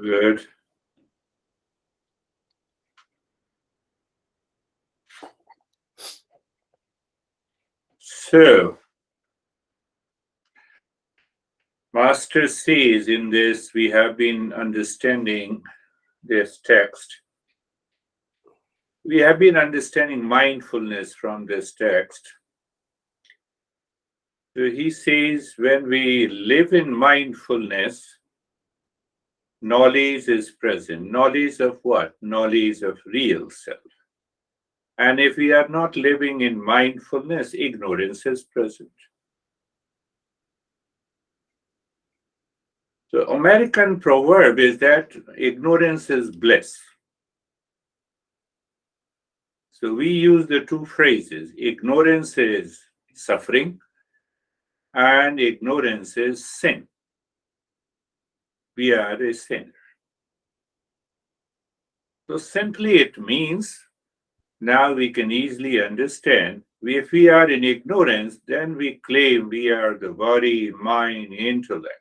Good. So, Master says in this, we have been understanding this text. We have been understanding mindfulness from this text. So he says, when we live in mindfulness, knowledge is present. Knowledge of what? Knowledge of real self. And if we are not living in mindfulness, ignorance is present. So American proverb is that ignorance is bliss. So we use the two phrases. Ignorance is suffering and ignorance is sin. We are a sinner. So simply it means, now we can easily understand, if we are in ignorance, then we claim we are the body, mind, intellect.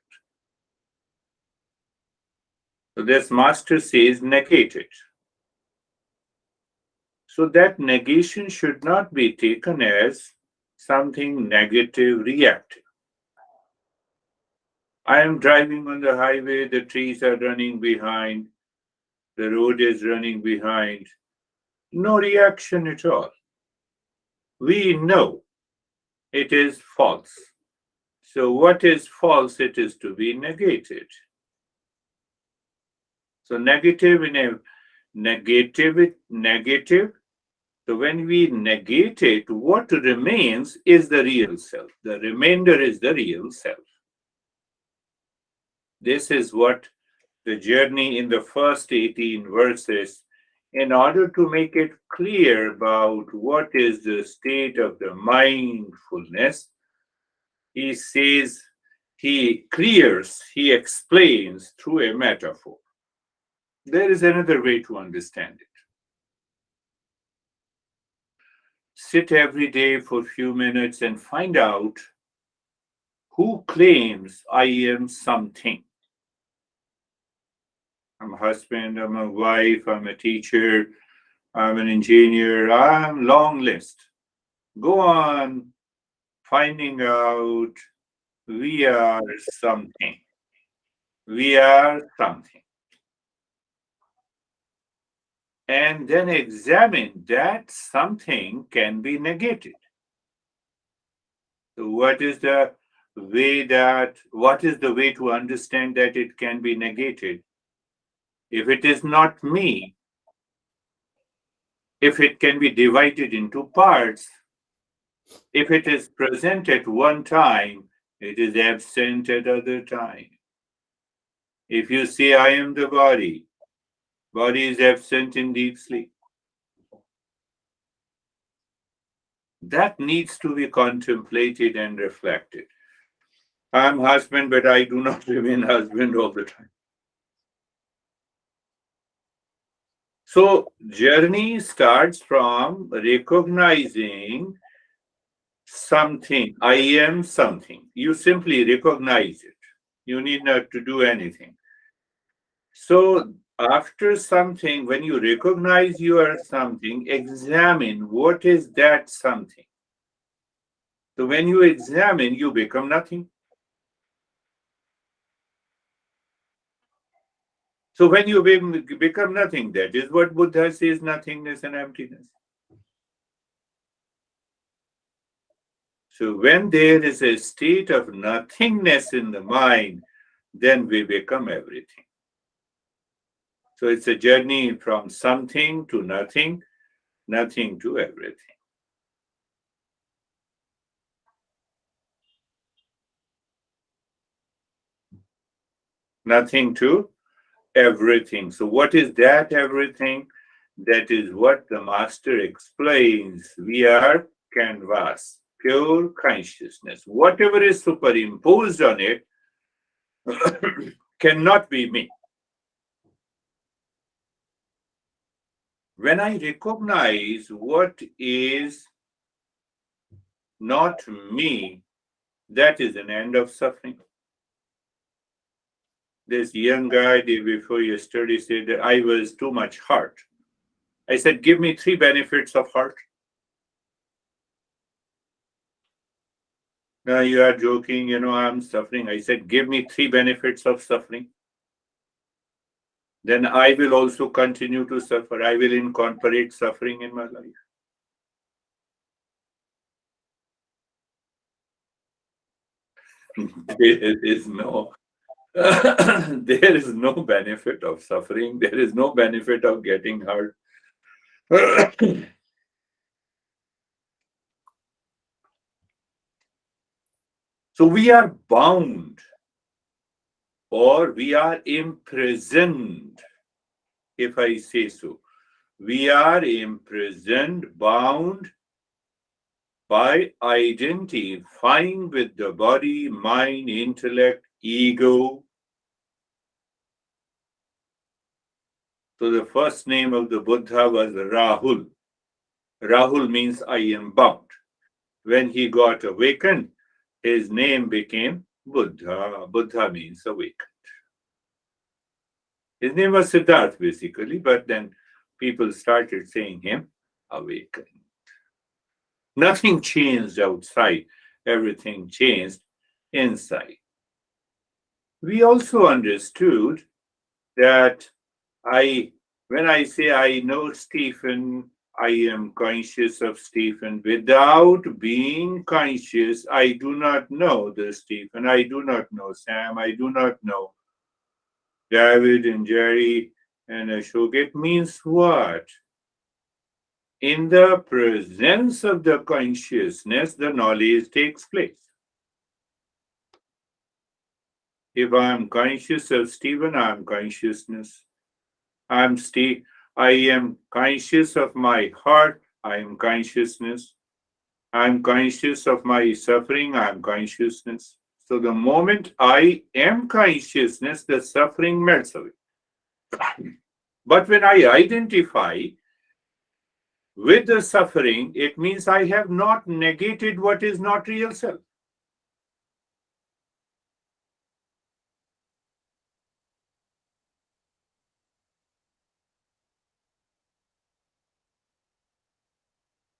So this master says negate it. So that negation should not be taken as something negative, reactive. I am driving on the highway, the trees are running behind, the road is running behind. No reaction at all. We know it is false. So what is false? It is to be negated. So negative in a negative. So when we negate it, what remains is the real self. The remainder is the real self. This is what the journey in the first 18 verses, in order to make it clear about what is the state of the mindfulness, he says, he clears, he explains through a metaphor. There is another way to understand it. Sit every day for a few minutes and find out who claims I am something. I'm a husband, I'm a wife, I'm a teacher, I'm an engineer, I'm long list. Go on finding out we are something. We are something. And then examine that something can be negated. So what is the way to understand that it can be negated? If it is not me, if it can be divided into parts, if it is present at one time, it is absent at other time. If you say, I am the body, body is absent in deep sleep. That needs to be contemplated and reflected. I'm husband, but I do not remain husband all the time. So journey starts from recognizing something. I am something. You simply recognize it. You need not to do anything. So after something, when you recognize you are something, examine what is that something. So when you examine, you become nothing. So when you become nothing, that is what Buddha says, nothingness and emptiness. So when there is a state of nothingness in the mind, then we become everything. So it's a journey from something to nothing, nothing to everything. Nothing to everything. So what is that everything? That is what the master explains. We are canvas, pure consciousness. Whatever is superimposed on it cannot be me. When I recognize what is not me, that is an end of suffering. This young guy day before yesterday said that I was too much hurt. I said, give me 3 benefits of hurt. Now you are joking, I'm suffering. I said, give me 3 benefits of suffering. Then I will also continue to suffer. I will incorporate suffering in my life. There is no there is no benefit of suffering. There is no benefit of getting hurt. So we are bound or we are imprisoned, if I say so. We are imprisoned, bound by identifying with the body, mind, intellect, ego. So the first name of the Buddha was Rahul. Rahul means I am bound. When he got awakened, his name became Buddha. Buddha means awakened. His name was Siddharth basically, but then people started saying him awakened. Nothing changed outside, everything changed inside. We also understood that when I say I know Stephen, I am conscious of Stephen. Without being conscious, I do not know the Stephen. I do not know Sam. I do not know David and Jerry and Ashok. It means what? In the presence of the consciousness, the knowledge takes place. If I am conscious of Stephen, I am consciousness. I am conscious of my heart, I am consciousness. I am conscious of my suffering, I am consciousness. So the moment I am consciousness, the suffering melts away. But when I identify with the suffering, it means I have not negated what is not real self.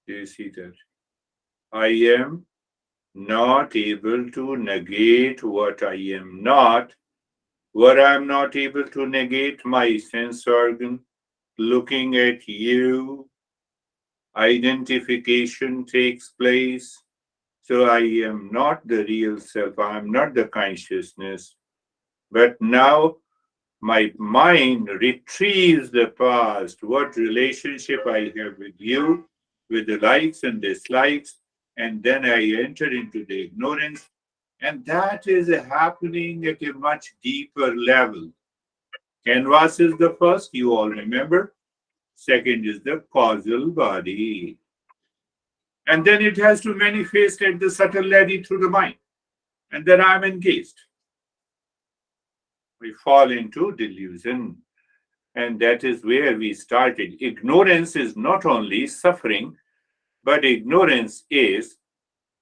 Do you see that? I am not able to negate what I am not, where I am not able to negate my sense organ. Looking at you, identification takes place. So I am not the real self, I am not the consciousness. But now my mind retrieves the past, what relationship I have with you, with the likes and dislikes, and then I enter into the ignorance. And that is happening at a much deeper level. Canvas is the first, you all remember. Second is the causal body. And then it has to manifest at the subtle level through the mind. And then I'm engaged. We fall into delusion. And that is where we started. Ignorance is not only suffering, but ignorance is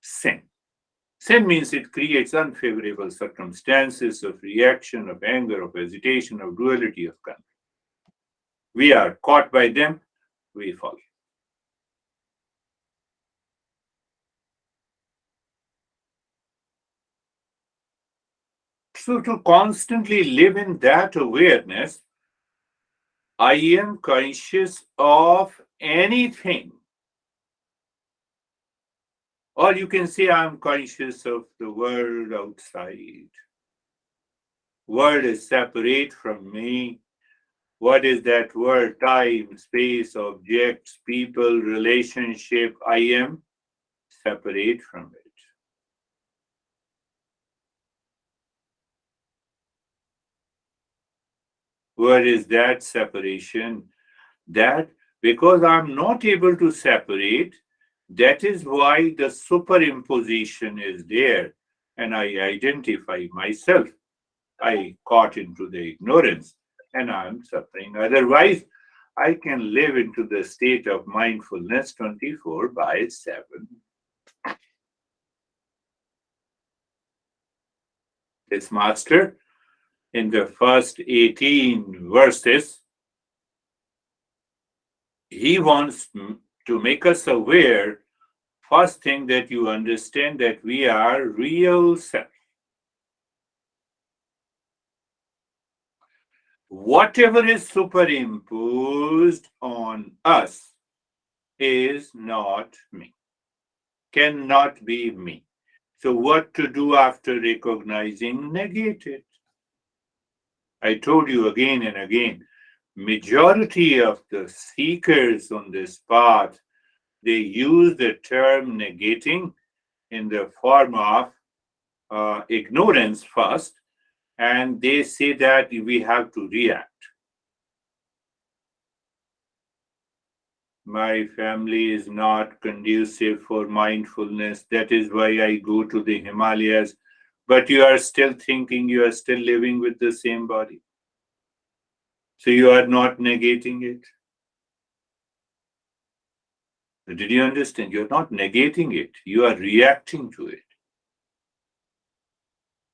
sin. Sin means it creates unfavorable circumstances of reaction, of anger, of hesitation, of duality, of conflict. We are caught by them, we fall. So to constantly live in that awareness, I am conscious of anything. Or you can say I'm conscious of the world outside. World is separate from me. What is that word? Time, space, objects, people, relationship. I am separate from it. Where is that separation? That because I'm not able to separate, that is why the superimposition is there. And I identify myself. I caught into the ignorance and I'm suffering. Otherwise, I can live into the state of mindfulness 24/7. This master in the first 18 verses, he wants to make us aware, first thing, that you understand that we are real self. Whatever is superimposed on us is not me, cannot be me. So, what to do after recognizing? Negate it. I told you again and again, majority of the seekers on this path, they use the term negating in the form of ignorance first, and they say that we have to react. My family is not conducive for mindfulness. That is why I go to the Himalayas. But you are still thinking, you are still living with the same body. So you are not negating it. Did you understand? You're not negating it. You are reacting to it.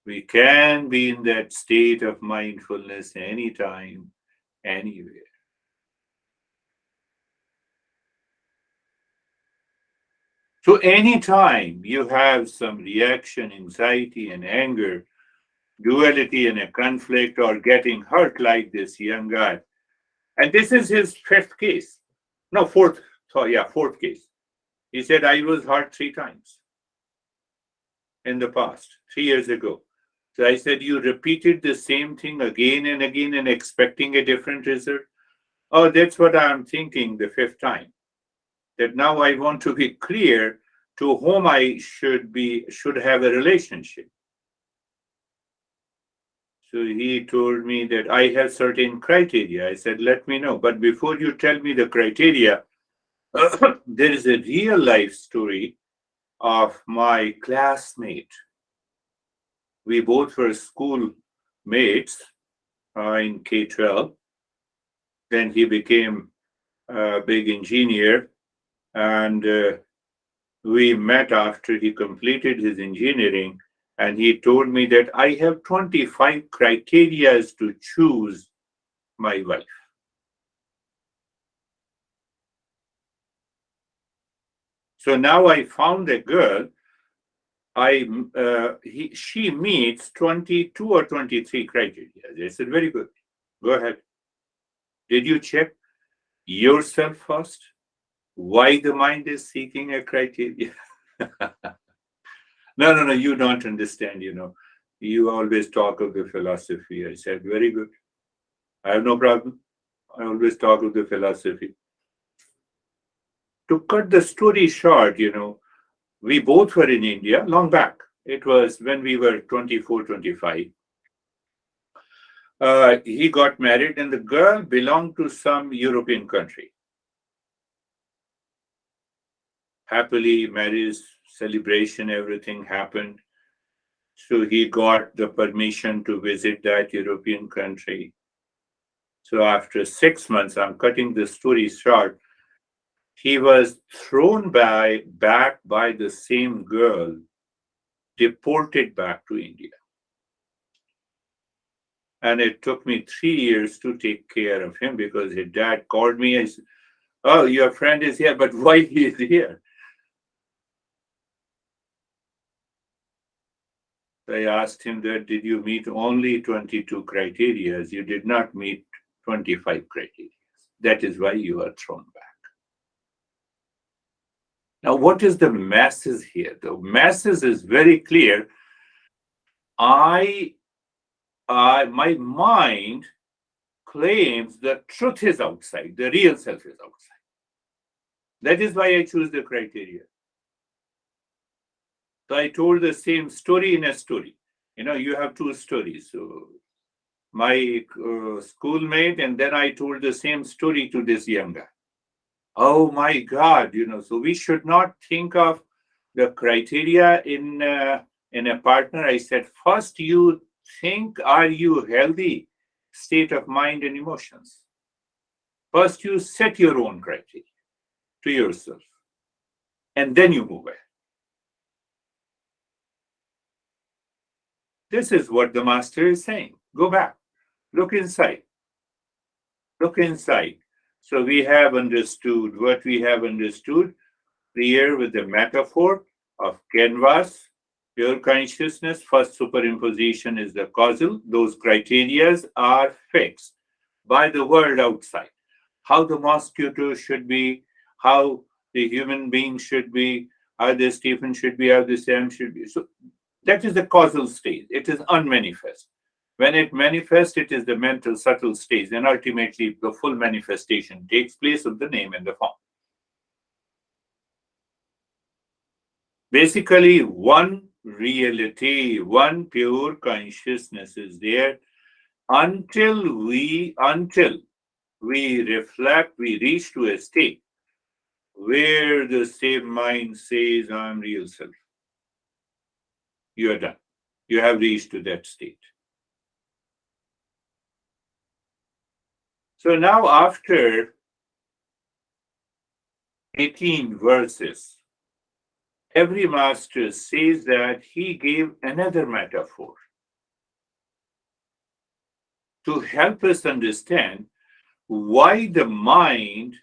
We can be in that state of mindfulness anytime, anywhere. So anytime you have some reaction, anxiety and anger, duality and a conflict, or getting hurt like this young guy, and this is his fifth case. No, fourth. So yeah, fourth case. He said, I was hurt 3 times in the past, 3 years ago. So I said, you repeated the same thing again and again and expecting a different result? Oh, that's what I'm thinking the fifth time. That now I want to be clear to whom I should have a relationship. So he told me that I have certain criteria. I said, let me know. But before you tell me the criteria, there is a real life story of my classmate. We both were school mates in K-12. Then he became a big engineer, and we met after he completed his engineering, and he told me that I have 25 criteria to choose my wife. So now I found a girl. She meets 22 or 23 criteria. I said, very good. Go ahead. Did you check yourself first? Why the mind is seeking a criteria? No, you don't understand, You always talk of the philosophy. I said, very good. I have no problem. I always talk of the philosophy. To cut the story short, we both were in India long back. It was when we were 24, 25. He got married, and the girl belonged to some European country. Happily, marriage, celebration, everything happened. So he got the permission to visit that European country. So after 6 months, I'm cutting the story short, he was thrown back by the same girl, deported back to India. And it took me 3 years to take care of him because his dad called me and said, oh, your friend is here, but why he is here? I asked him that, did you meet only 22 criteria? You did not meet 25 criteria. That is why you are thrown back. Now, what is the masses here? The masses is very clear. My mind claims the truth is outside, the real self is outside. That is why I choose the criteria. So I told the same story in a story. You have two stories. So my schoolmate, and then I told the same story to this young guy. Oh my God, so we should not think of the criteria in a partner. I said, first you think, are you healthy state of mind and emotions? First you set your own criteria to yourself, and then you move ahead. This is what the master is saying. Go back. Look inside. Look inside. So we have understood what we have understood here with the metaphor of canvas, pure consciousness. First superimposition is the causal. Those criterias are fixed by the world outside. How the mosquito should be, how the human being should be, how the Stephen should be, how the Sam should be. So that is the causal stage. It is unmanifest. When it manifests, it is the mental subtle stage, and ultimately the full manifestation takes place of the name and the form. Basically, one reality, one pure consciousness is there until we reflect, we reach to a state where the same mind says, I'm real self. You are done. You have reached to that state. So now, after 18 verses, every master says that he gave another metaphor to help us understand why the mind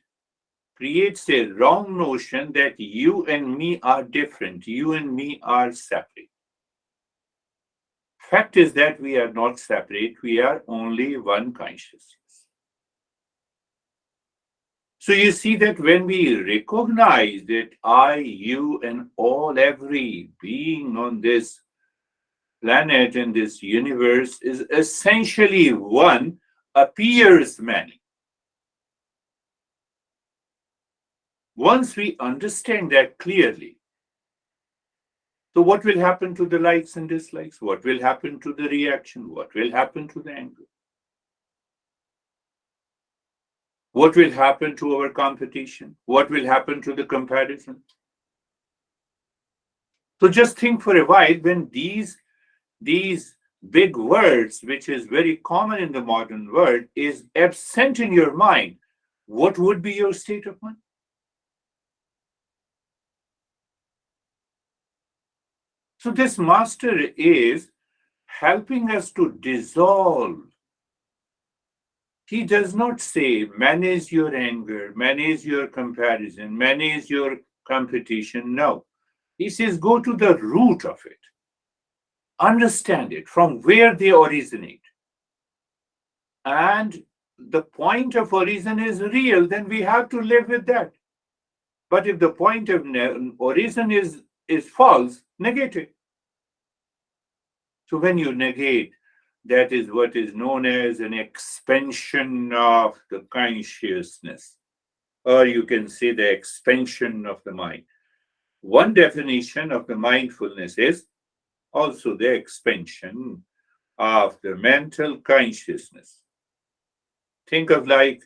creates a wrong notion that you and me are different, you and me are separate. Fact is that we are not separate, we are only one consciousness. So you see that when we recognize that I, you, and all, every being on this planet and this universe is essentially one, appears many. Once we understand that clearly, so what will happen to the likes and dislikes? What will happen to the reaction? What will happen to the anger? What will happen to our competition? What will happen to the comparison? So just think for a while when these big words, which is very common in the modern world, is absent in your mind, what would be your state of mind? So this master is helping us to dissolve. He does not say manage your anger, manage your comparison, manage your competition. No. He says go to the root of it. Understand it from where they originate. And the point of origin is real, then we have to live with that. But if the point of origin is false, negate it. So when you negate, that is what is known as an expansion of the consciousness, or you can say the expansion of the mind. One definition of the mindfulness is also the expansion of the mental consciousness. Think of like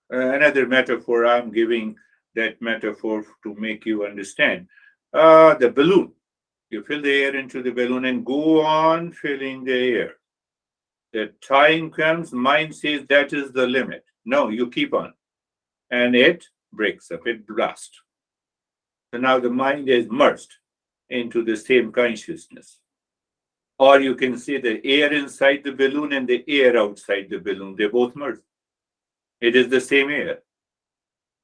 another metaphor I'm giving, that metaphor to make you understand. The balloon. You fill the air into the balloon and go on filling the air. The time comes, mind says that is the limit. No, you keep on. And it breaks up, it blasts. So now the mind is merged into the same consciousness. Or you can see the air inside the balloon and the air outside the balloon. They both merge. It is the same air.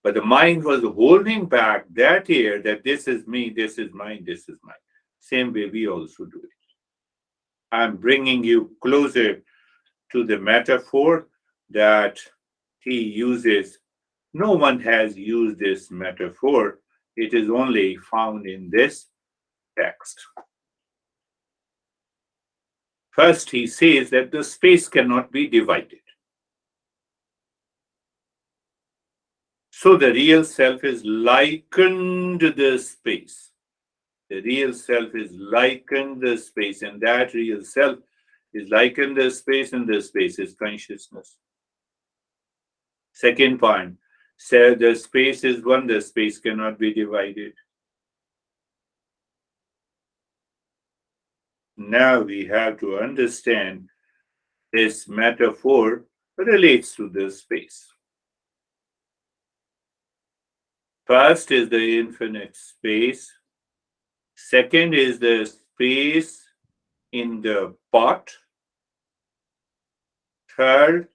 But the mind was holding back that air, that this is me, this is mine, this is mine. Same way we also do it. I'm bringing you closer to the metaphor that he uses. No one has used this metaphor. It is only found in this text. First, he says that the space cannot be divided. So the real self is likened to the space. The real self is likened to the space, and that real self is likened to the space, and the space is consciousness. Second point, so the space is one, the space cannot be divided. Now we have to understand this metaphor relates to the space. First is the infinite space. Second is the space in the pot. Third,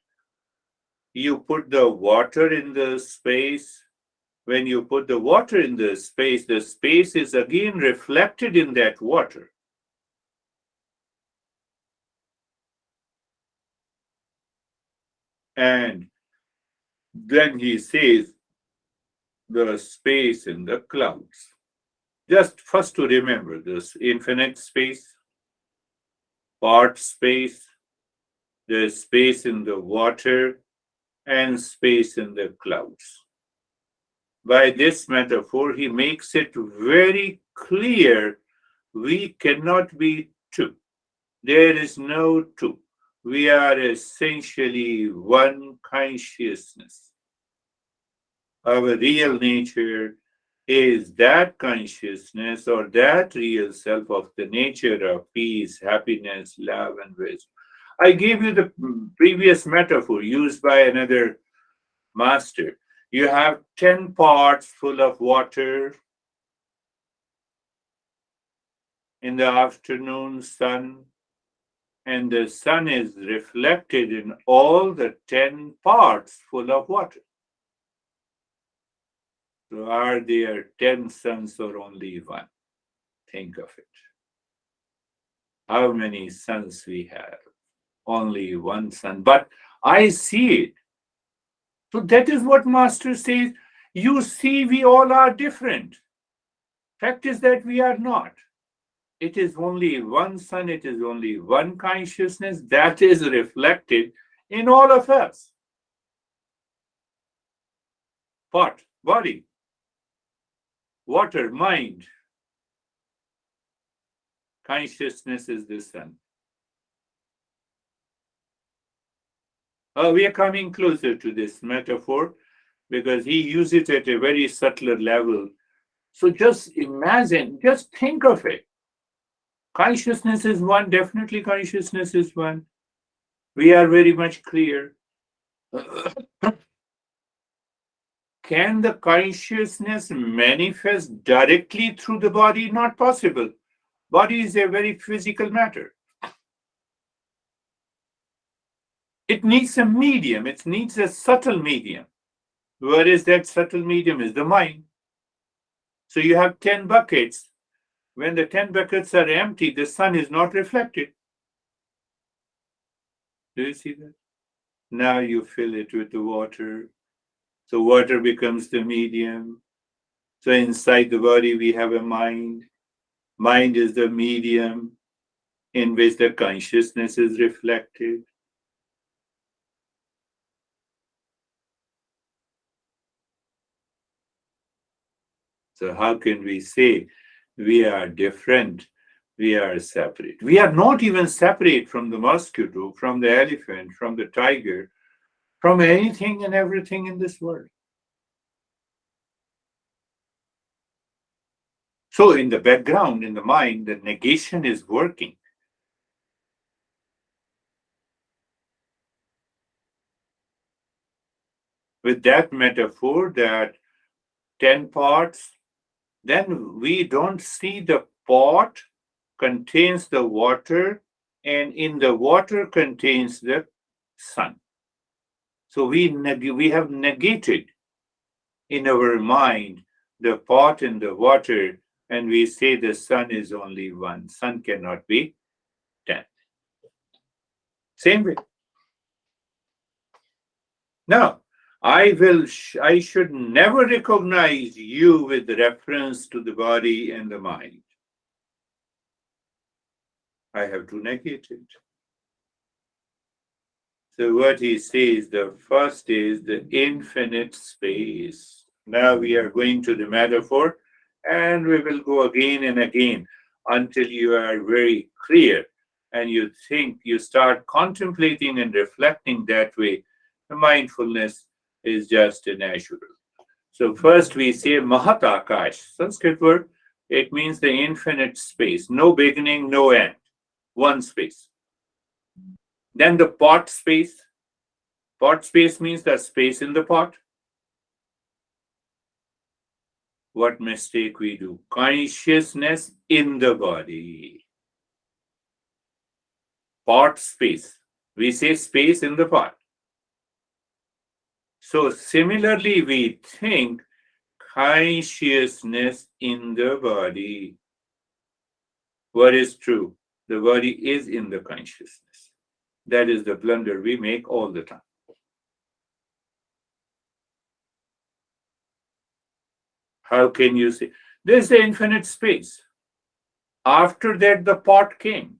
you put the water in the space. When you put the water in the space is again reflected in that water. And then he says the space in the clouds. Just first to remember this infinite space, part space, the space in the water, and space in the clouds. By this metaphor, he makes it very clear we cannot be two. There is no two. We are essentially one consciousness. Our real nature is that consciousness or that real self of the nature of peace, happiness, love, and wisdom. I gave you the previous metaphor used by another master. You have 10 pots full of water in the afternoon sun, and the sun is reflected in all the 10 pots full of water. So are there 10 suns or only one? Think of it. How many suns we have? Only one sun. But I see it. So that is what Master says. You see, we all are different. Fact is that we are not. It is only one sun, it is only one consciousness that is reflected in all of us. Pot, body, water, mind. Consciousness is the sun. We are coming closer to this metaphor because he uses it at a very subtler level. So just imagine, just think of it. Consciousness is one, definitely consciousness is one. We are very much clear. Can the consciousness manifest directly through the body? Not possible. Body is a very physical matter. It needs a medium, it needs a subtle medium. Where is that subtle medium? Is the mind. So you have 10 buckets. When the 10 buckets are empty, the sun is not reflected. Do you see that? Now you fill it with the water. So water becomes the medium. So inside the body, we have a mind. Mind is the medium in which the consciousness is reflected. So how can we say we are different? We are separate. We are not even separate from the mosquito, from the elephant, from the tiger, from anything and everything in this world. So in the background, in the mind, the negation is working. With that metaphor, that 10 pots, then we don't see the pot contains the water, and in the water contains the sun. So we have negated in our mind the pot and the water, and we say the sun is only one. Sun cannot be 10. Same way. Now, I should never recognize you with reference to the body and the mind. I have to negate it. So what he says, the first is the infinite space. Now we are going to the metaphor, and we will go again and again until you are very clear and you think, you start contemplating and reflecting that way. The mindfulness is just natural. So first we say Mahat Akash, Sanskrit word. It means the infinite space, no beginning, no end, one space. Then the pot space. Pot space means the space in the pot. What mistake we do? Consciousness in the body. Pot space. We say space in the pot. So similarly, we think consciousness in the body. What is true? The body is in the consciousness. That is the blunder we make all the time. How can you say? There's the infinite space. After that, the pot came.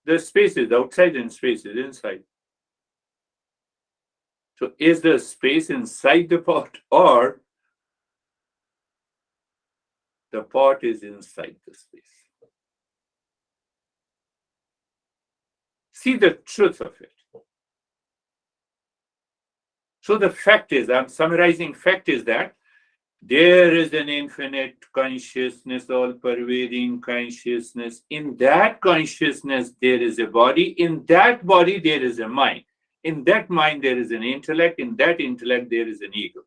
The space is outside and space is inside. So is the space inside the pot or the pot is inside the space? See the truth of it. So the fact is, I'm summarizing fact is that there is an infinite consciousness, all pervading consciousness. In that consciousness, there is a body. In that body, there is a mind. In that mind, there is an intellect. In that intellect, there is an ego.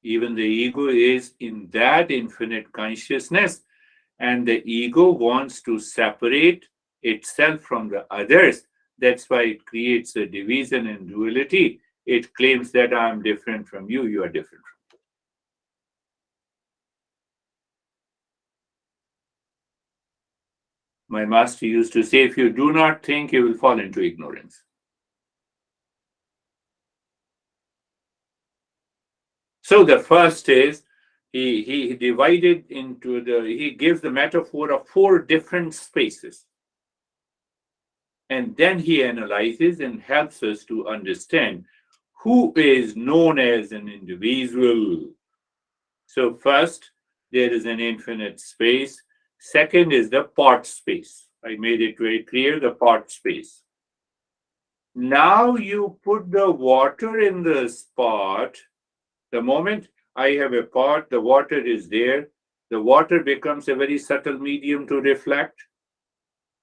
Even the ego is in that infinite consciousness, and the ego wants to separate itself from the others. That's why it creates a division and duality. It claims that I'm different from you, you are different from me. My master used to say, if you do not think, you will fall into ignorance. So the first is he divided into he gives the metaphor of four different spaces. And then he analyzes and helps us to understand who is known as an individual. So first, there is an infinite space. Second is the pot space. I made it very clear, the pot space. Now you put the water in this pot. The moment I have a pot, the water is there. The water becomes a very subtle medium to reflect.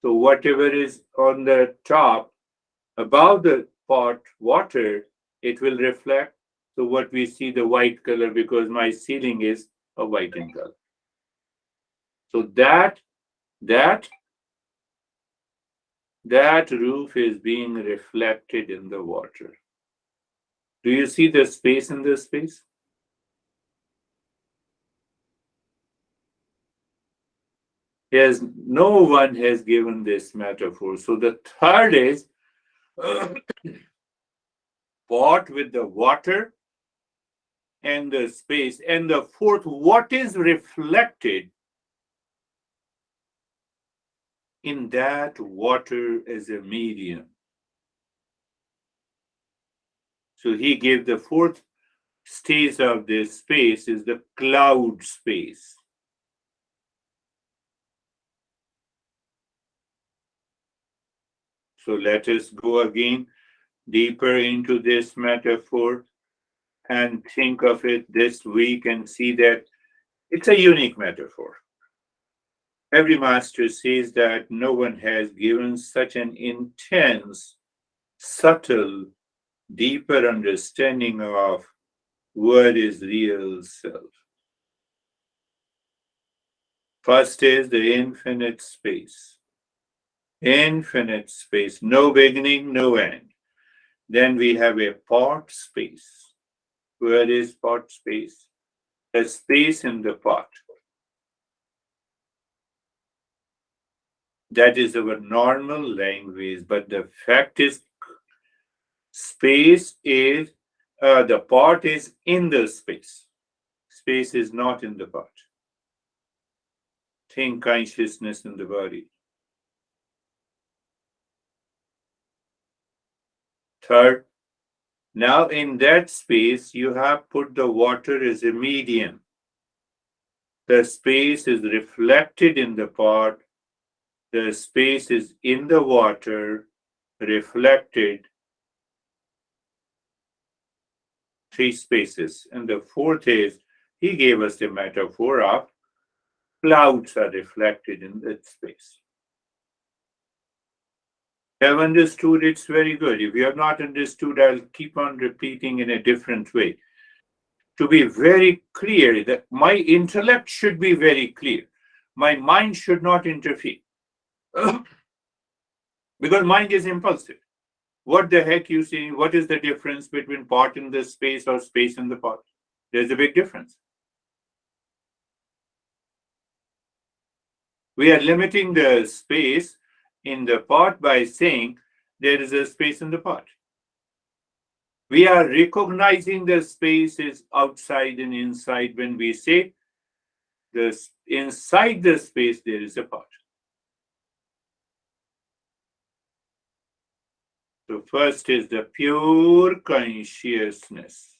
So whatever is on the top, above the pot water, it will reflect. So what we see the white color because my ceiling is a white in color. So that roof is being reflected in the water. Do you see the space in the space? Yes, no one has given this metaphor. So the third is pot with the water and the space. And the fourth, what is reflected in that water as a medium. So he gave the fourth stage of this space is the cloud space. So let us go again deeper into this metaphor and think of it this week and see that it's a unique metaphor. Every master says that no one has given such an intense, subtle, deeper understanding of what is real self. First is the infinite space. Infinite space, no beginning, no end. Then we have a pot space. Where is pot space? The space in the pot. That is our normal language, but the fact is, space is, the pot is in the space. Space is not in the pot. Think consciousness in the body. Third, now in that space, you have put the water as a medium. The space is reflected in the pot. The space is in the water, reflected. Three spaces. And the fourth is, he gave us the metaphor of clouds are reflected in that space. Have understood, it's very good. If you have not understood, I'll keep on repeating in a different way. To be very clear, that my intellect should be very clear. My mind should not interfere. Because mind is impulsive. What the heck you see? What is the difference between pot in the space or space in the pot? There's a big difference. We are limiting the space in the pot by saying there is a space in the pot. We are recognizing the space is outside and inside when we say this inside the space there is a pot. So first is the pure consciousness.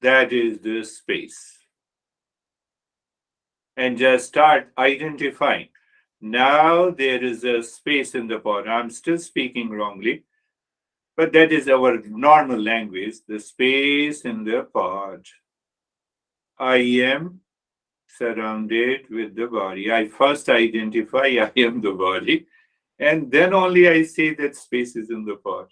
That is the space. And just start identifying. Now there is a space in the pot. I'm still speaking wrongly, but that is our normal language, the space in the pot. I am surrounded with the body. I first identify I am the body, and then only I say that space is in the pot.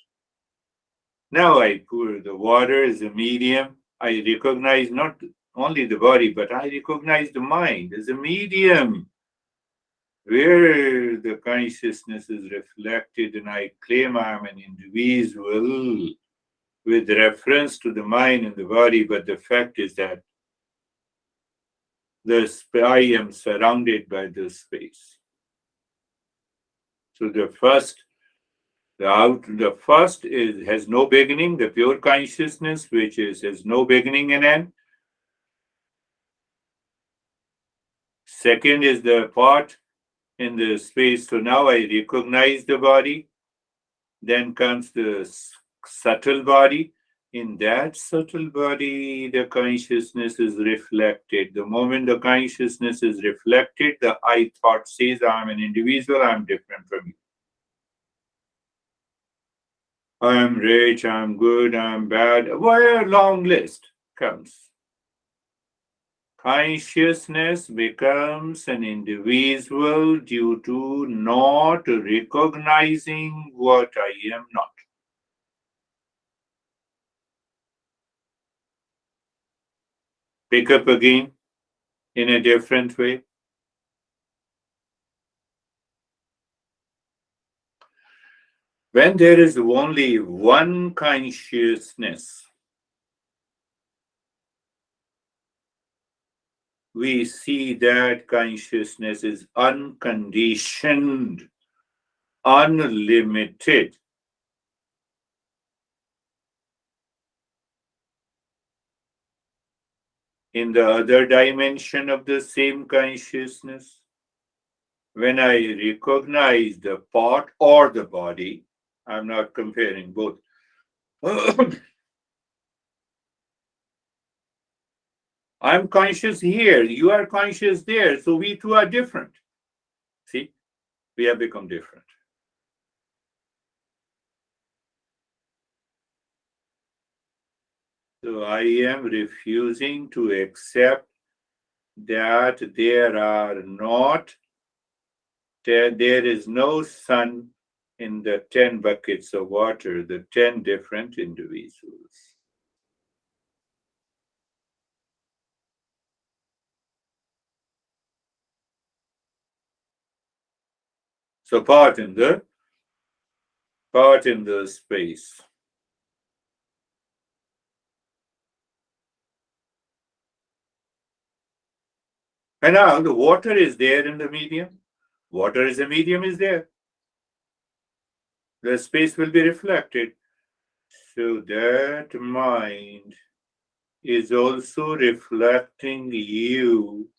Now I pour the water as a medium. I recognize not only the body, but I recognize the mind as a medium where the consciousness is reflected, and I claim I am an individual with reference to the mind and the body, but the fact is that I am surrounded by this space. So the first is has no beginning, the pure consciousness, which has no beginning and end. Second is the pot in the space. So now I recognize the body. Then comes the subtle body. In that subtle body, the consciousness is reflected. The moment the consciousness is reflected, the I thought says, I'm an individual, I'm different from you. I'm rich, I'm good, I'm bad. Well, a long list comes. Consciousness becomes an individual due to not recognizing what I am not. Pick up again in a different way. When there is only one consciousness, we see that consciousness is unconditioned, unlimited. In the other dimension of the same consciousness, when I recognize the pot or the body, I'm not comparing both. I'm conscious here, you are conscious there, so we two are different. See, we have become different. So I am refusing to accept that there is no sun in the 10 buckets of water, the 10 different individuals. So part in the space. And now the water is there in the medium. Water is a medium is there. The space will be reflected. So that mind is also reflecting you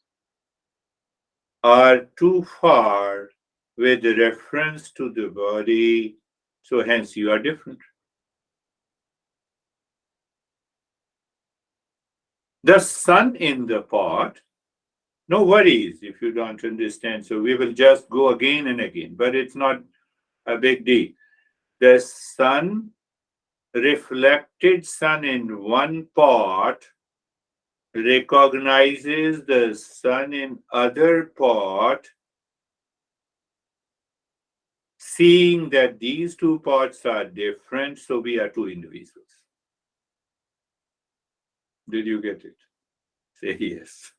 are too far with reference to the body. So hence you are different. The sun in the pot, no worries if you don't understand. So we will just go again and again, but it's not a big deal. The sun, reflected sun in one pot, recognizes the sun in other pot, seeing that these two pots are different, so we are two individuals. Did you get it? Say yes.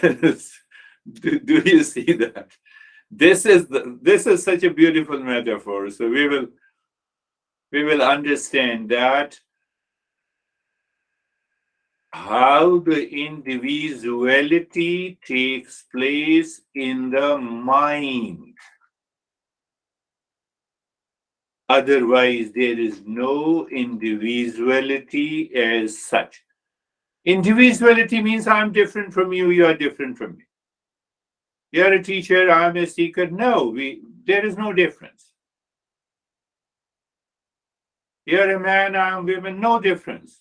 Do you see that? This is such a beautiful metaphor. So we will understand that how the individuality takes place in the mind. Otherwise, there is no individuality as such. Individuality means I'm different from you, you are different from me. You're a teacher, I'm a seeker. No, there is no difference. You're a man, I'm a woman, no difference.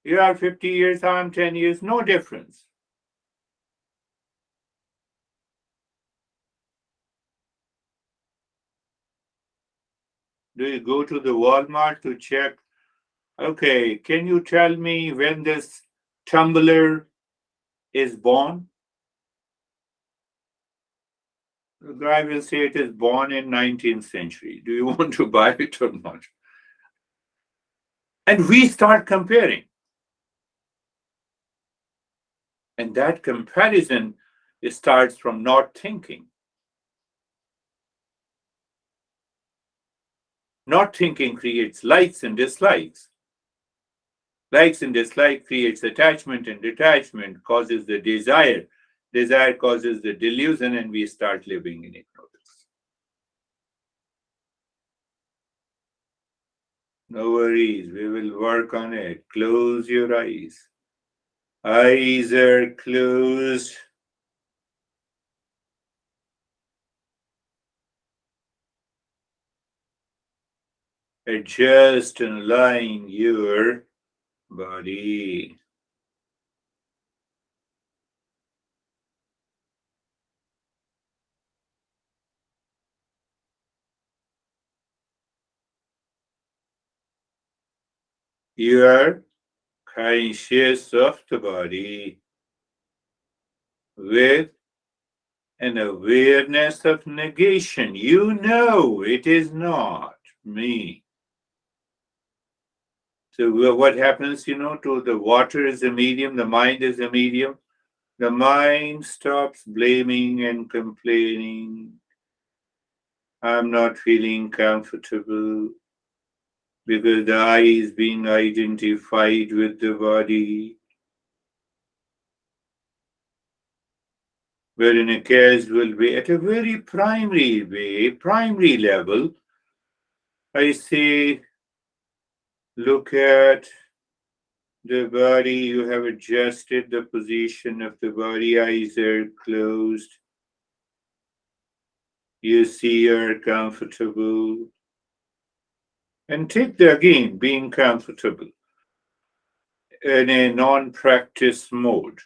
You are 50 years, I'm 10 years, no difference. Do you go to the Walmart to check? Okay, can you tell me when this tumbler is born? The guy will say it is born in 19th century. Do you want to buy it or not? And we start comparing. And that comparison starts from not thinking. Not thinking creates likes and dislikes. Likes and dislikes creates attachment, and detachment causes the desire. Desire causes the delusion, and we start living in ignorance. No worries, we will work on it. Close your eyes. Eyes are closed. Adjust and align your body. You are conscious of the body with an awareness of negation. You know it is not me. So what happens, to the water is a medium, the mind is a medium. The mind stops blaming and complaining. I'm not feeling comfortable because the I is being identified with the body. But in a casual way, at a very primary way, primary level, I say, look at the body. You have adjusted the position of the body. Eyes are closed. You see you're comfortable. And take again, being comfortable in a non practice mode.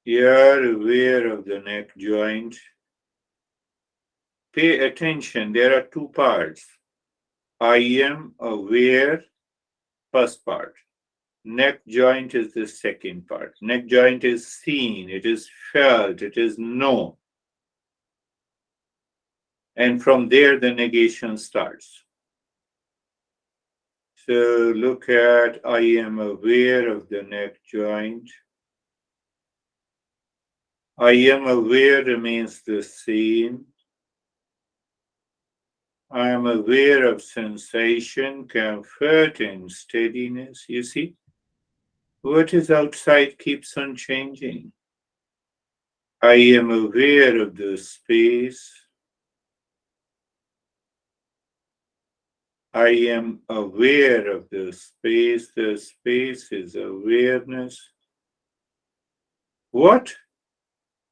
You're aware of the neck joint. Pay attention, there are two parts. I am aware, first part. Neck joint is the second part. Neck joint is seen, it is felt, it is known. And from there, the negation starts. So look at I am aware of the neck joint. I am aware remains the same. I am aware of sensation, comfort, and steadiness. You see, what is outside keeps on changing. I am aware of the space. I am aware of the space. The space is awareness. What?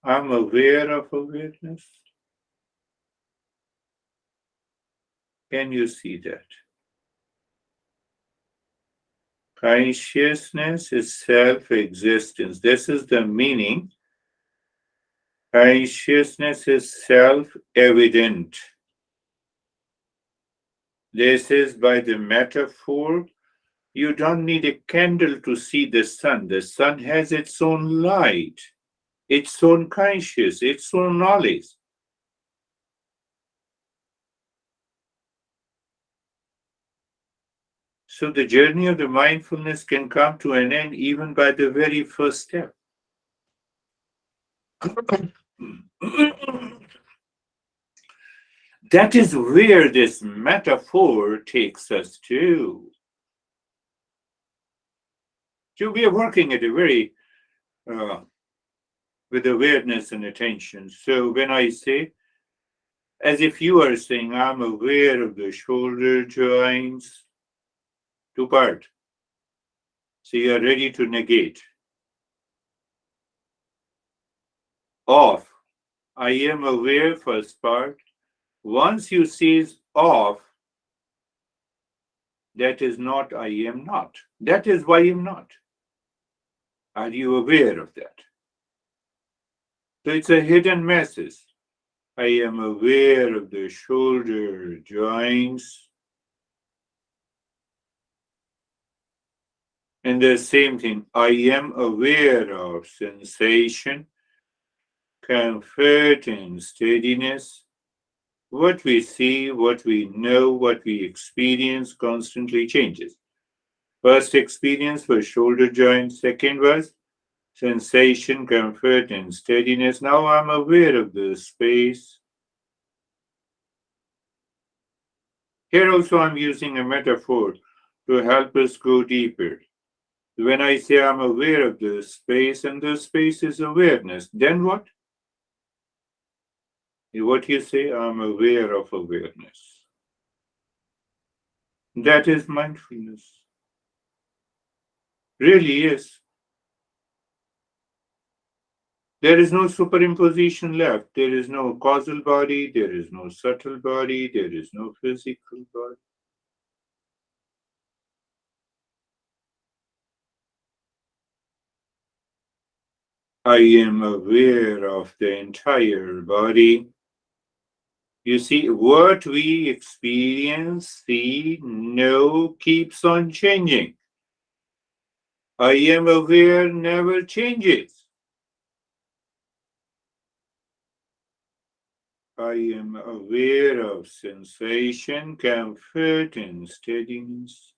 I'm aware of awareness. Can you see that? Consciousness is self-existence. This is the meaning. Consciousness is self-evident. This is by the metaphor. You don't need a candle to see the sun. The sun has its own light, its own consciousness, its own knowledge. So the journey of the mindfulness can come to an end even by the very first step. That is where this metaphor takes us to. So we are working at a very with awareness and attention. So when I say, as if you are saying, I'm aware of the shoulder joints to part. So you are ready to negate. Off. I am aware, first part. Once you cease off, that is not I am not. That is why I am not. Are you aware of that? So it's a hidden message. I am aware of the shoulder joints. And the same thing, I am aware of sensation, comfort, and steadiness. What we see, what we know, what we experience constantly changes. First experience was shoulder joint, second was sensation, comfort, and steadiness. Now I'm aware of the space. Here also I'm using a metaphor to help us go deeper. When I say I'm aware of the space and the space is awareness, then what? What you say, I'm aware of awareness. That is mindfulness. Really is. There is no superimposition left. There is no causal body. There is no subtle body. There is no physical body. I am aware of the entire body. You see, what we experience, see, know, keeps on changing. I am aware never changes. I am aware of sensation, comfort, and steadiness.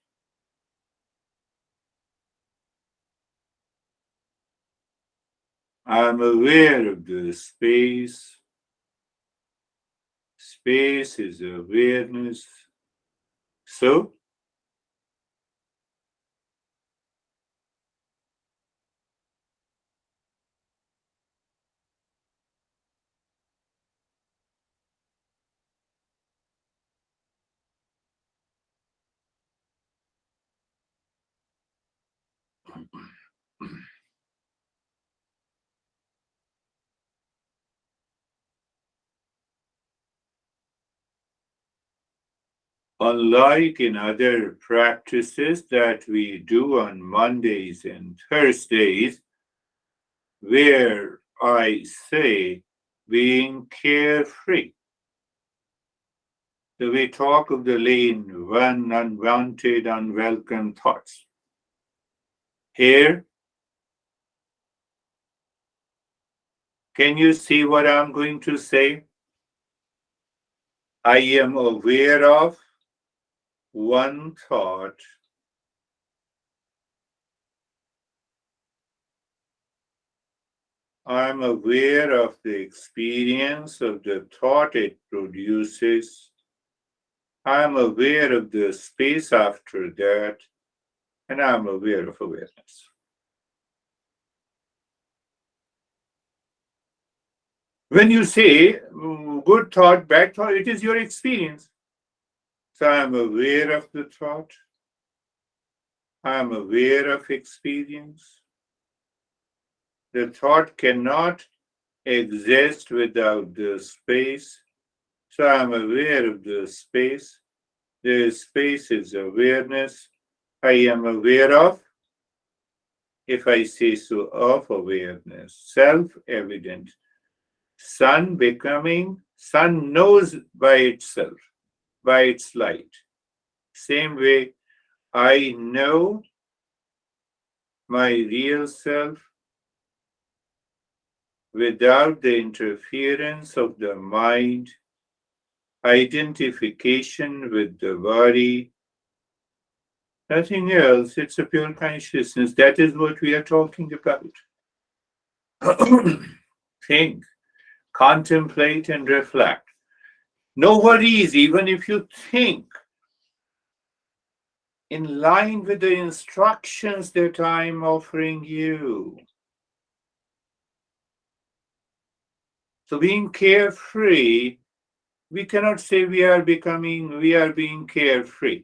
I am aware of the space. Space is awareness. So, unlike in other practices that we do on Mondays and Thursdays, where I say being carefree. So we talk of the lane, one unwanted, unwelcome thoughts. Here, can you see what I'm going to say? I am aware of one thought. I'm aware of the experience of the thought it produces. I'm aware of the space after that, and I'm aware of awareness. When you say good thought, bad thought, it is your experience. So I'm aware of the thought. I'm aware of experience. The thought cannot exist without the space. So I'm aware of the space. The space is awareness. I am aware of, if I say so, of awareness, self-evident. Sun becoming, sun knows by itself, by its light. Same way, I know my real self without the interference of the mind, identification with the body, Nothing else. It's a pure consciousness. That is what we are talking about. Think, contemplate, and reflect. No worries, even if you think in line with the instructions that I'm offering you. So, being carefree, we cannot say we are being carefree.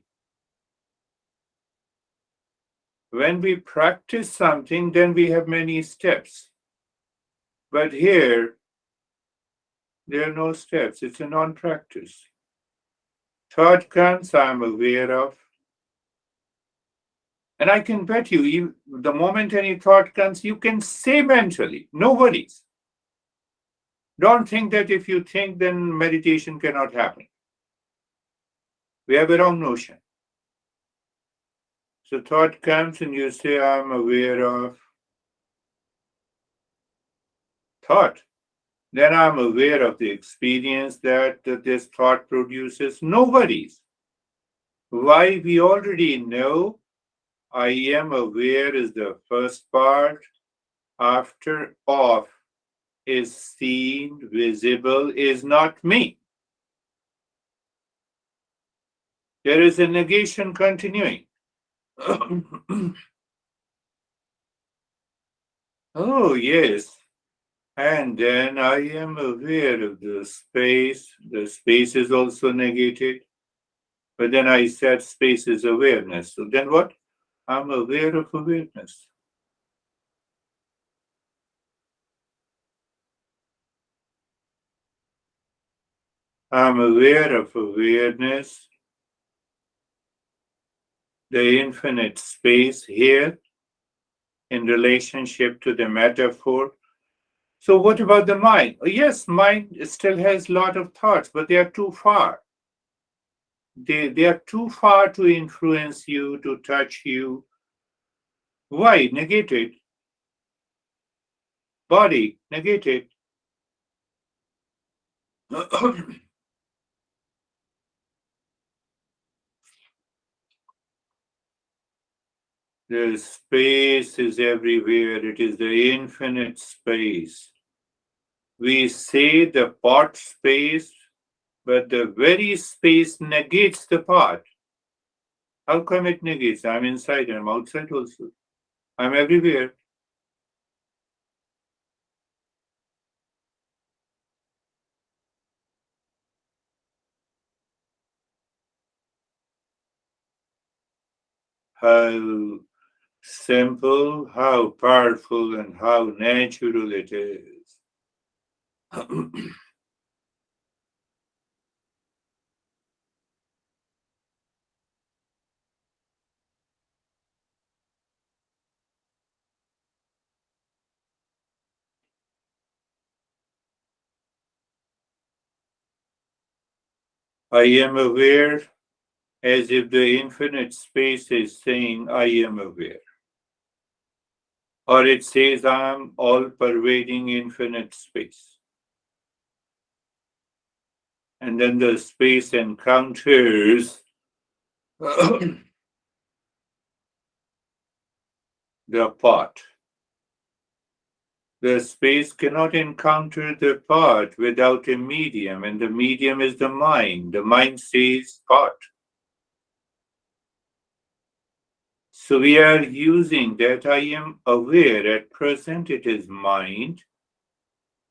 When we practice something, then we have many steps. But here, there are no steps. It's a non-practice. Thought comes, I'm aware of. And I can bet you, the moment any thought comes, you can say mentally, no worries. Don't think that if you think, then meditation cannot happen. We have a wrong notion. So thought comes and you say, I'm aware of thought. Then I'm aware of the experience that this thought produces. No worries. Why? We already know I am aware is the first part. After off is seen, visible, is not me. There is a negation continuing. Oh, yes. And then I am aware of the space. The space is also negated. But then I said space is awareness. So then what? I'm aware of awareness. I'm aware of awareness, the infinite space here in relationship to the metaphor. So what about the mind? Oh, yes, mind still has a lot of thoughts, but they are too far. They are too far to influence you, to touch you. Why? Negated. Body, negated. The space is everywhere. It is the infinite space. We say the part space, but the very space negates the part. How come it negates? I'm inside, I'm outside also. I'm everywhere. How simple, how powerful, and how natural it is. I am aware as if the infinite space is saying, I am aware. Or it says, I'm all pervading infinite space. And then the space encounters the part. The space cannot encounter the part without a medium, and the medium is the mind. The mind says part. So we are using that I am aware. At present, it is mind.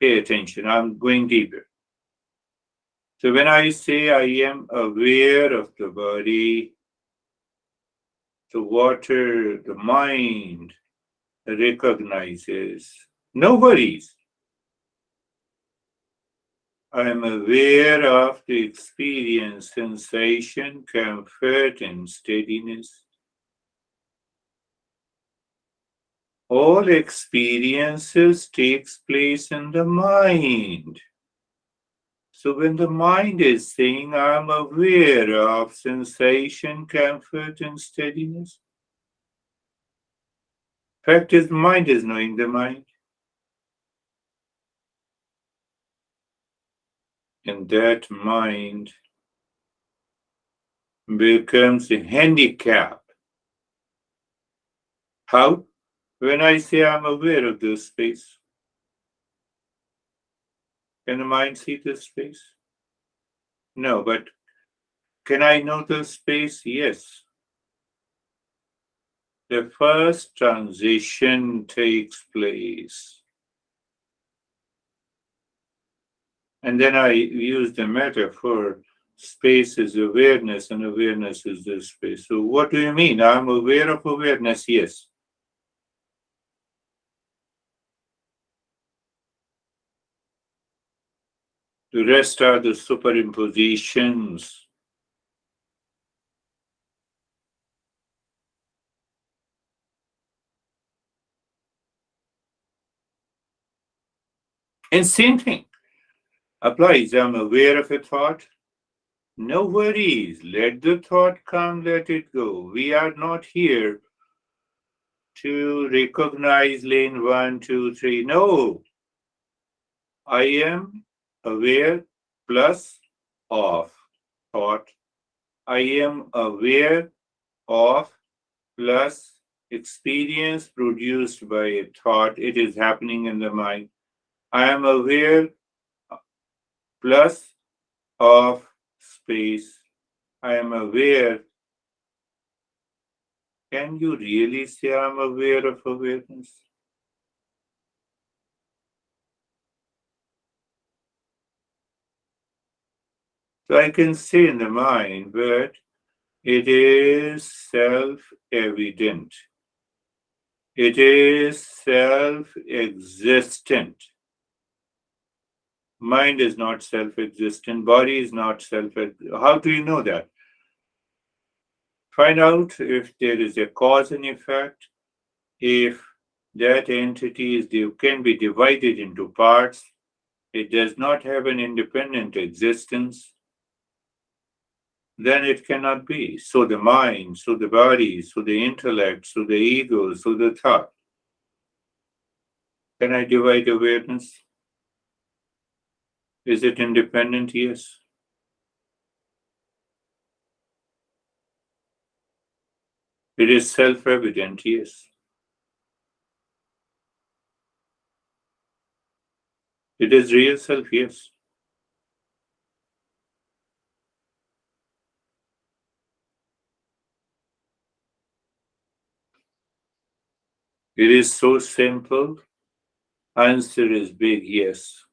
Pay attention, I'm going deeper. So when I say I am aware of the body, the water, the mind recognizes, no worries. I am aware of the experience, sensation, comfort, and steadiness. All experiences takes place in the mind. So when the mind is saying, I'm aware of sensation, comfort, and steadiness, fact is, mind is knowing the mind. And that mind becomes a handicap How? When I say I'm aware of this space, can the mind see this space? No, but can I know this space? Yes. The first transition takes place. And then I use the metaphor space is awareness and awareness is this space. So, what do you mean? I'm aware of awareness? Yes. The rest are the superimpositions. And same thing applies. I'm aware of a thought. No worries. Let the thought come, let it go. We are not here to recognize lane one, two, three. No, I am aware plus of thought. I am aware of plus experience produced by a thought. It is happening in the mind. I am aware plus of space. I am aware. Can you really say I'm aware of awareness? So I can say in the mind, but it is self evident. It is self existent. Mind is not self existent. Body is not self. How do you know that? Find out if there is a cause and effect, if that entity can be divided into parts, it does not have an independent existence, then it cannot be. So the mind, so the body, so the intellect, so the ego, so the thought. Can I divide awareness? Is it independent? Yes. It is self evident? Yes. It is real self? Yes. It is so simple. Answer is big yes,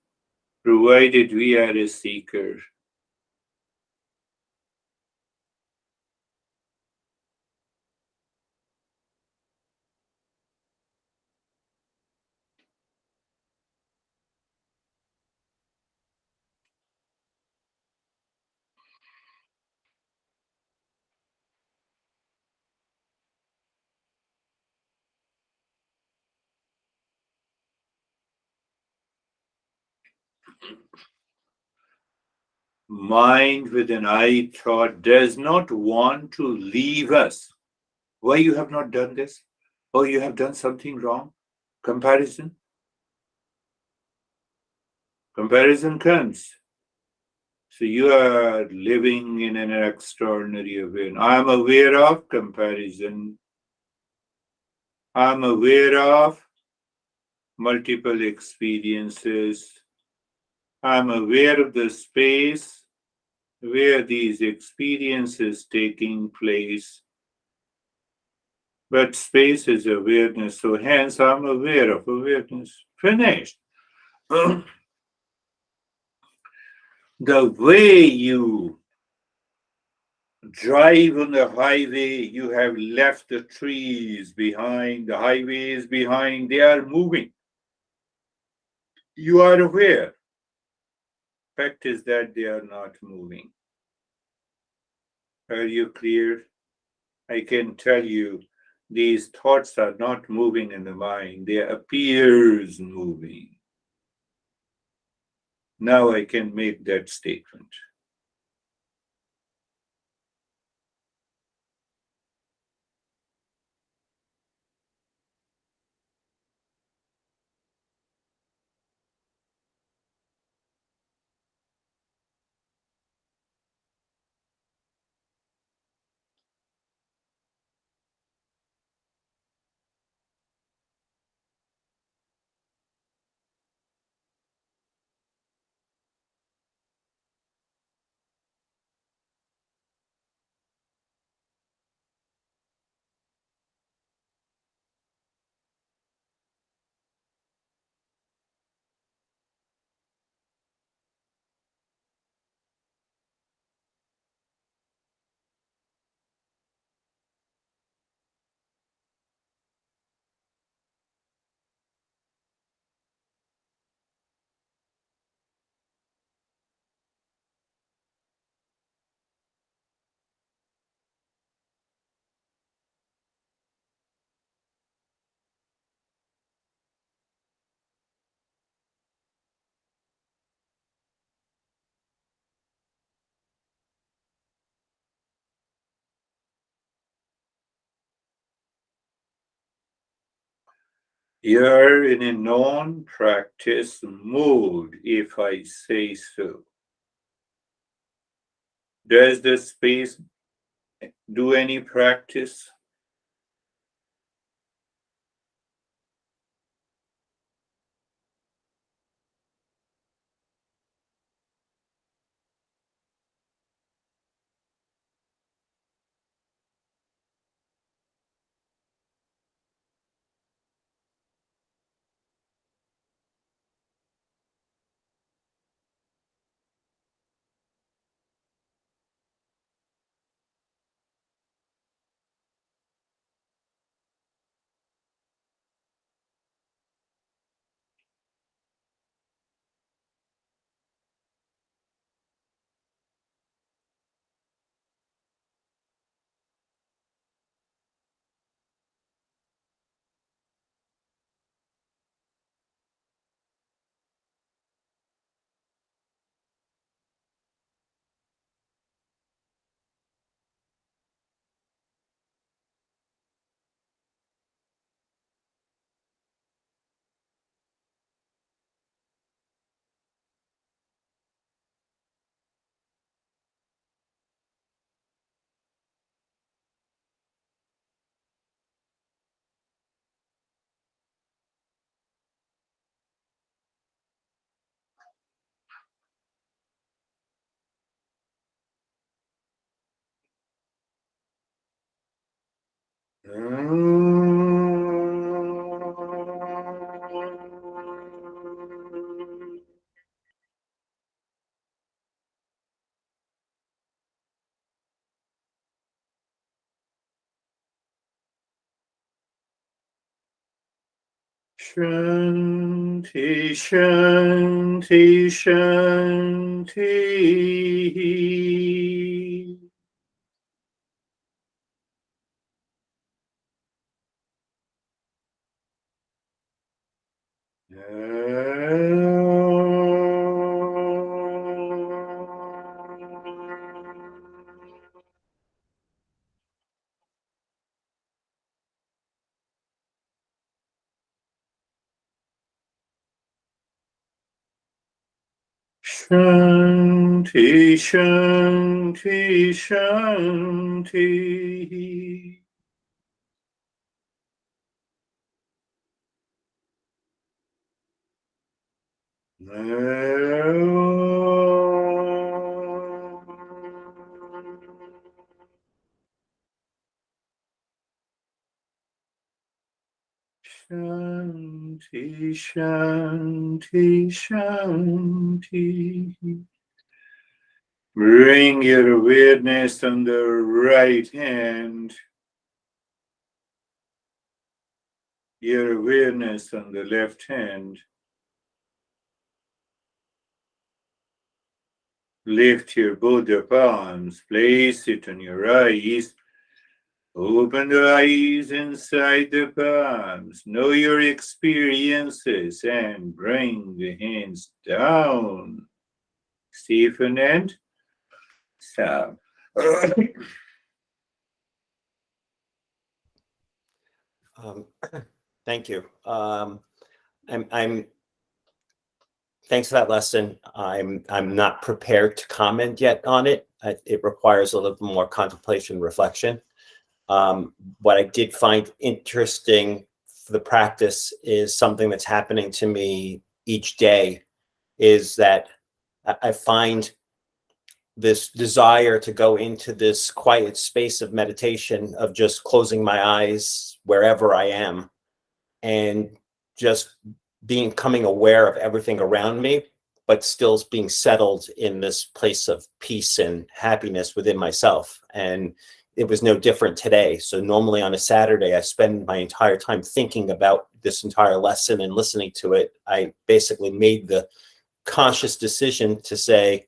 provided we are a seeker. Mind with an I thought does not want to leave us. Why you have not done this? Oh, you have done something wrong? Comparison? Comparison comes. So you are living in an extraordinary awareness. I'm aware of comparison. I'm aware of multiple experiences. I'm aware of the space where these experiences taking place. But space is awareness, so hence I'm aware of awareness. Finished. The way you drive on the highway, you have left the trees behind, the highway is behind, they are moving. You are aware. Fact is that they are not moving. Are you clear? I can tell you these thoughts are not moving in the mind, they appears moving. Now I can make that statement. You're in a non-practice mood, if I say so. Does the space do any practice? Shanti, Shanti, Shanti. Shanti, Shanti, Shanti. Shanti, Shanti, Shanti. Bring your awareness on the right hand, your awareness on the left hand. Lift your both your palms, place it on your eyes. Open the eyes inside the palms. Know your experiences and bring the hands down. Stephen and Sam. Thank you. I'm thanks for that lesson. I'm not prepared to comment yet on it. It requires a little more contemplation, reflection. What I did find interesting for the practice is something that's happening to me each day, is that I find this desire to go into this quiet space of meditation, of just closing my eyes wherever I am and just becoming aware of everything around me, but still being settled in this place of peace and happiness within myself. And it was no different today. So normally on a Saturday, I spend my entire time thinking about this entire lesson and listening to it. I basically made the conscious decision to say,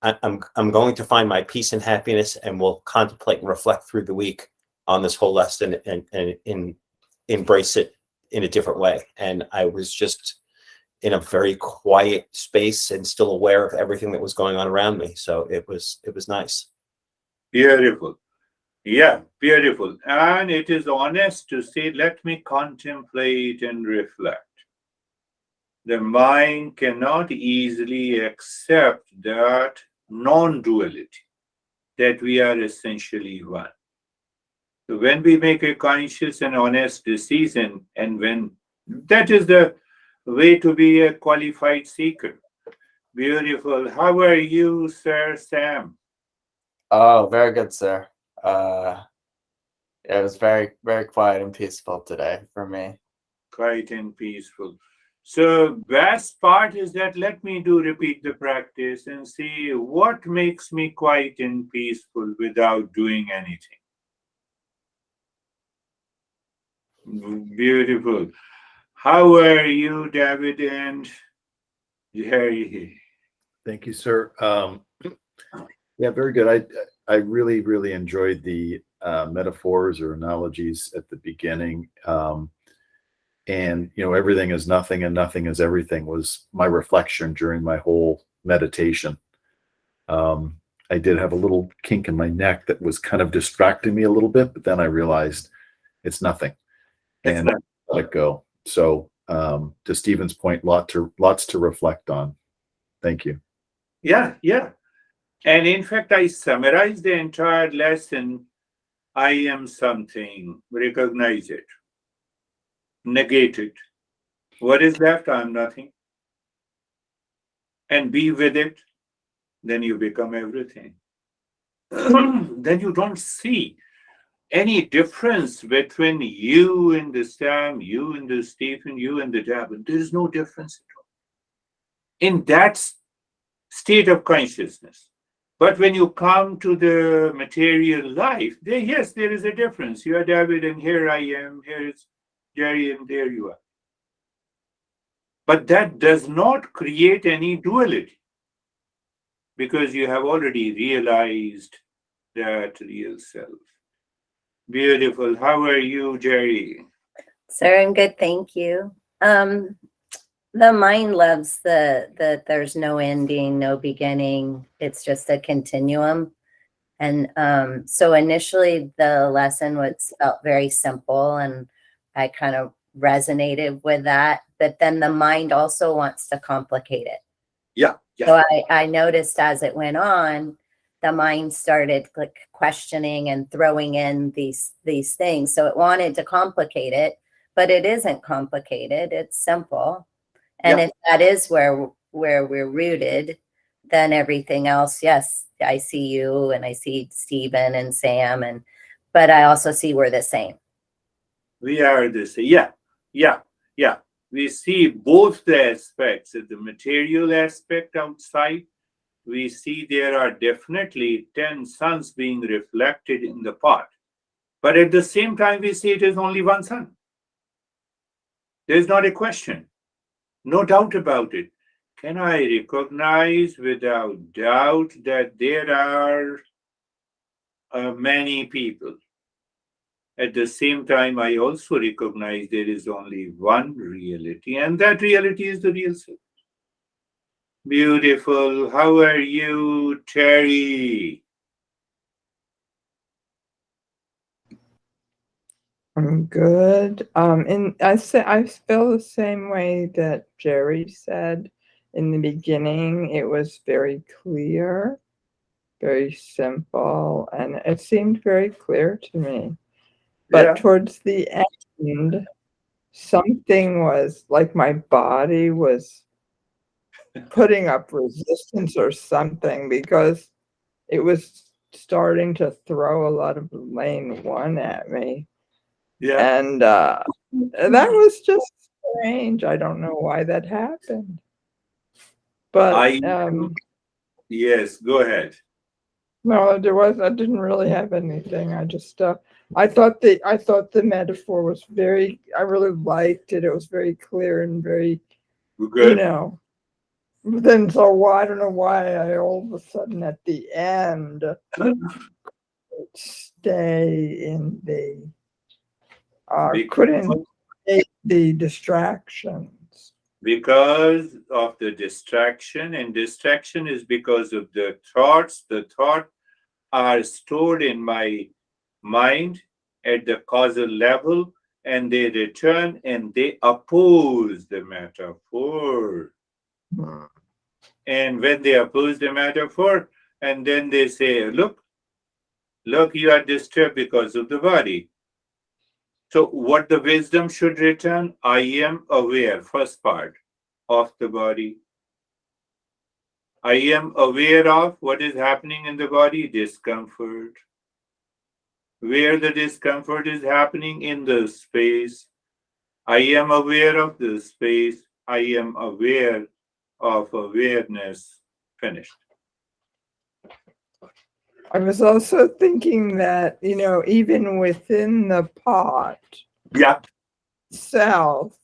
I'm going to find my peace and happiness, and we'll contemplate and reflect through the week on this whole lesson and embrace it in a different way. And I was just in a very quiet space and still aware of everything that was going on around me. So it was nice. Beautiful. Yeah, beautiful. And it is honest to say, let me contemplate and reflect. The mind cannot easily accept that non duality, that we are essentially one. So when we make a conscious and honest decision, and when that is the way to be a qualified seeker. Beautiful. How are you, Sir Sam? Oh, very good, sir. Uh, it was very, very quiet and peaceful today for me. Quiet and peaceful. So best part is that let me do repeat the practice and see what makes me quiet and peaceful without doing anything. Beautiful. How are you, David and Jerry? Thank you, sir. Yeah, very good. I really, really enjoyed the metaphors or analogies at the beginning. And everything is nothing and nothing is everything was my reflection during my whole meditation. I did have a little kink in my neck that was kind of distracting me a little bit, but then I realized it's nothing It's and not. let it go. So to Stephen's point, lots to reflect on. Thank you. Yeah, yeah. And in fact, I summarized the entire lesson. I am something, recognize it, negate it. What is left? I'm nothing. And be with it, then you become everything. Then you don't see any difference between you and the Sam, you and the Stephen, you and the David. There is no difference at all. In that state of consciousness. But when you come to the material life, yes, there is a difference. You are David, and here I am. Here is Jerry, and there you are. But that does not create any duality because you have already realized that real self. Beautiful. How are you, Jerry? Sir, I'm good, thank you. The mind loves the there's no ending, no beginning. It's just a continuum. And so initially the lesson was felt very simple and I kind of resonated with that. But then the mind also wants to complicate it. Yeah, So yeah. I noticed as it went on, the mind started like questioning and throwing in these things. So it wanted to complicate it, but it isn't complicated. It's simple. And Yeah. if that is where we're rooted, then everything else, yes, I see you and I see Stephen and Sam, but I also see we're the same. We are the same. Yeah, yeah, yeah. We see both the aspects, the material aspect outside. We see there are definitely 10 suns being reflected in the pot. But at the same time, we see it is only one sun. There is not a question, no doubt about it. Can I recognize without doubt that there are many people? At the same time, I also recognize there is only one reality, and that reality is the real self. Beautiful. How are you, Terry? I'm good. And I feel the same way that Jerry said in the beginning. It was very clear, very simple, and it seemed very clear to me. But Yeah. towards the end, something was like my body was putting up resistance or something because it was starting to throw a lot of lane one at me. Yeah. And that was just strange. I don't know why that happened. But I, yes, go ahead. no, I didn't really have anything. I thought the metaphor was I really liked it. It was very clear and very, you Good. know. But then so I don't know why I all of a sudden at the end stay in the couldn't Because, take the distractions. because of the distraction, and distraction is because of the thoughts. The thought are stored in my mind at the causal level, and they return and they oppose the metaphor. Hmm. And when they oppose the metaphor, and then they say, look, you are disturbed because of the body. So what the wisdom should return, I am aware, first part, of the body. I am aware of what is happening in the body, discomfort. Where the discomfort is happening in the space. I am aware of the space. I am aware of awareness. Finished. I was also thinking that, even within the pot Yeah. itself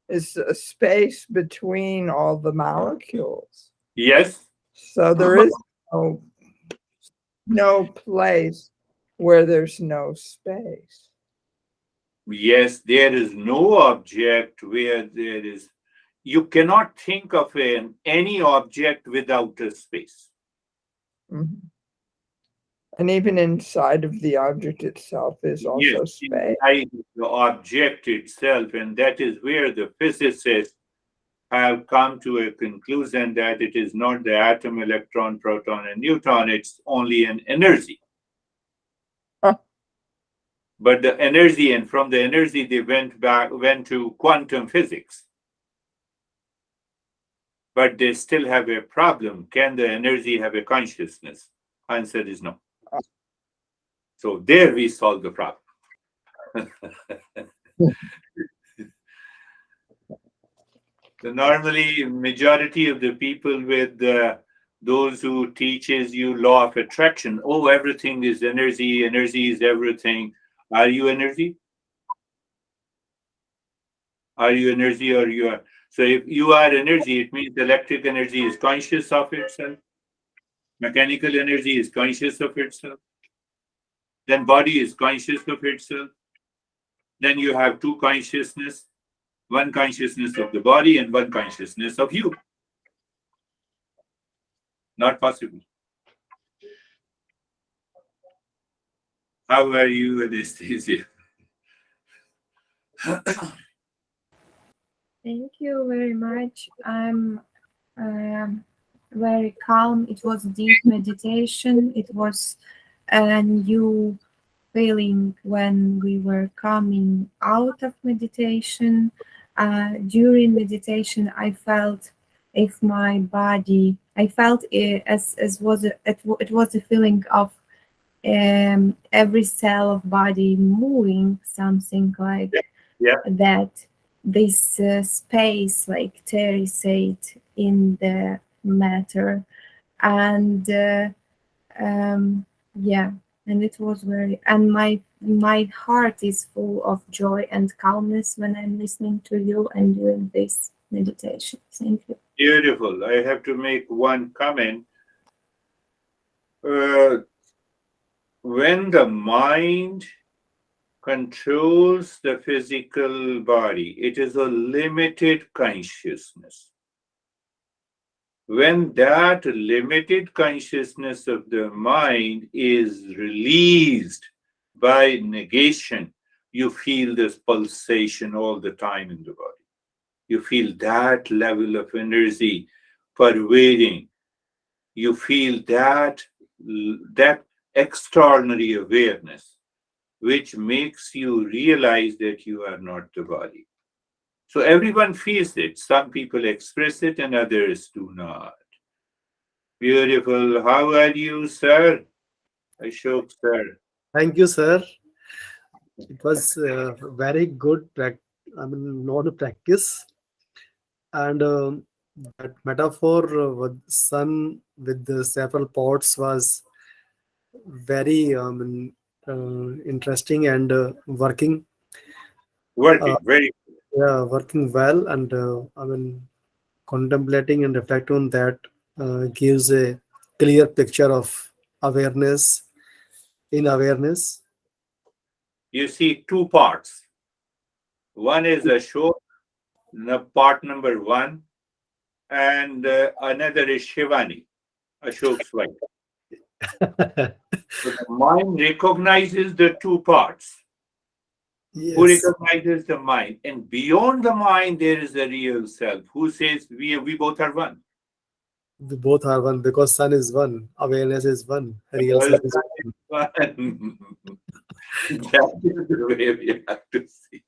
is a space between all the molecules. Yes. So there is no place where there's no space. Yes, there is no object where there is. You cannot think of any object without a space. Mhm. And even inside of the object itself is also Yes, space. inside the object itself, and that is where the physicists have come to a conclusion that it is not the atom, electron, proton, and neutron, it's only an energy. Huh. But the energy, and from the energy, they went to quantum physics. But they still have a problem. Can the energy have a consciousness? Answer is no. So there we solve the problem. So normally, majority of the people with those who teaches you law of attraction, oh, everything is energy, energy is everything. Are you energy? Are you energy or you are? So if you are energy, it means electric energy is conscious of itself. Mechanical energy is conscious of itself. Then body is conscious of itself. Then you have two consciousness, one consciousness of the body and one consciousness of you. Not possible. How are you, Anastasia? Thank you very much. I'm very calm. It was deep meditation. It was a new feeling when we were coming out of meditation. During meditation, I felt if my body, I felt it as was it was a feeling of every cell of body moving, something like Yeah. that. This space, like Terry said, in the matter, and yeah, and it was very, and my heart is full of joy and calmness when I'm listening to you and doing this meditation. Thank you. Beautiful. I have to make one comment. When the mind controls the physical body, it is a limited consciousness. When that limited consciousness of the mind is released by negation, you feel this pulsation all the time in the body. You feel that level of energy pervading. You feel that extraordinary awareness, which makes you realize that you are not the body. So everyone feels it. Some people express it and others do not. Beautiful. How are you, sir? Ashok, sir. Thank you, sir. It was very good. Not practice, and that metaphor with sun with the several pots was very interesting and working. Working very Yeah, working well, and contemplating and reflecting on that gives a clear picture of awareness in awareness. You see two parts. One is Ashok, part number one, and another is Shivani, Ashok's wife. So the mind recognizes the two parts. Who Yes, recognizes the mind? And beyond the mind, there is a real self who says we both are one. we both are one because sun is one, awareness is one, real self is one. One. That is the way we have to see.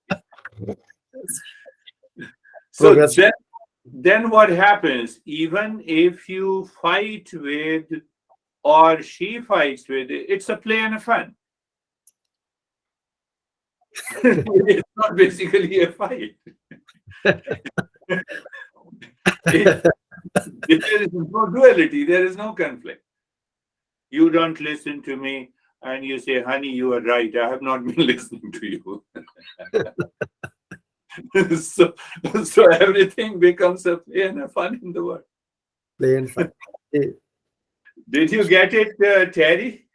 So Progress. then what happens? Even if you fight with, or she fights with, it's a play and a fun. It's not basically a fight. There is no duality, there is no conflict. You don't listen to me, and you say, honey, you are right. I have not been listening to you. so everything becomes a play and a fun in the world. Play and fun. Did you get it, Terry?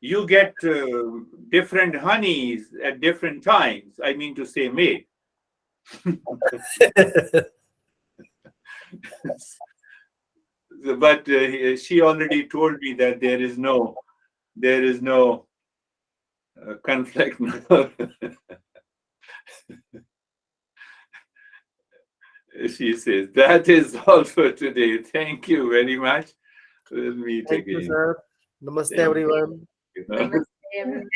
You get different honeys at different times. I mean to say, mate. But she already told me that there is no conflict now. She says, that is all for today. Thank you very much. We'll meet Thank you, again. sir. Namaste, Thank you. everyone. Namaste, everyone.